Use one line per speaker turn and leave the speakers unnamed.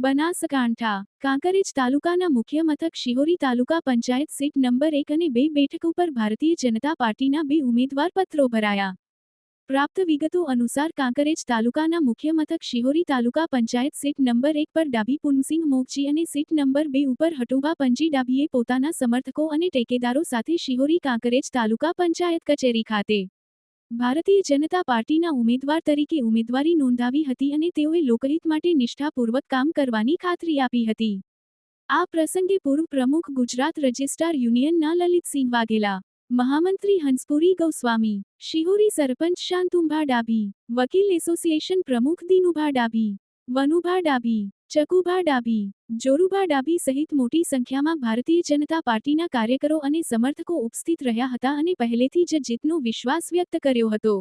બનાસકાંઠા કાંકરેજ તાલુકાના મુખ્ય મથક શિહોરી તાલુકા પંચાયત સીટ નંબર 1 અને 2 બેઠક ઉપર ભારતીય જનતા પાર્ટીના 2 ઉમેદવાર પત્રો ભરાયા. પ્રાપ્ત વિગતો અનુસાર કાંકરેજ તાલુકાના મુખ્ય મથક શિહોરી તાલુકા પંચાયત સીટ નંબર 1 પર ડાભી પૂનસિંહ મોગજી અને સીટ નંબર 2 ઉપર હટુભા પંજી ડાભીએ પોતાના સમર્થકો અને ટેકેદારો સાથે શિહોરી કાંકરેજ તાલુકા પંચાયત કચેરી ખાતે ભારતીય જનતા પાર્ટીના ઉમેદવાર તરીકે ઉમેદવારી નોંધાવી હતી અને તેઓએ લોકહિત માટે નિષ્ઠાપૂર્વક કામ કરવાની ખાતરી આપી હતી. આ પ્રસંગે પૂર્વ પ્રમુખ ગુજરાત રજિસ્ટ્રાર યુનિયનના લલિતસિંહ વાઘેલા, મહામંત્રી હંસપુરી ગૌસ્વામી, શિહોરી સરપંચ શાંતુભા ડાભી, વકીલ એસોસિએશન પ્રમુખ દીનુભા ડાભી, વનુભા ડાભી, ચકુભા ડાભી, જોરુભા ડાભી સહિત મોટી સંખ્યામાં ભારતીય જનતા પાર્ટીના કાર્યકરો અને સમર્થકો ઉપસ્થિત રહ્યા હતા અને પહેલેથી જ જીતનો વિશ્વાસ વ્યક્ત કર્યો હતો.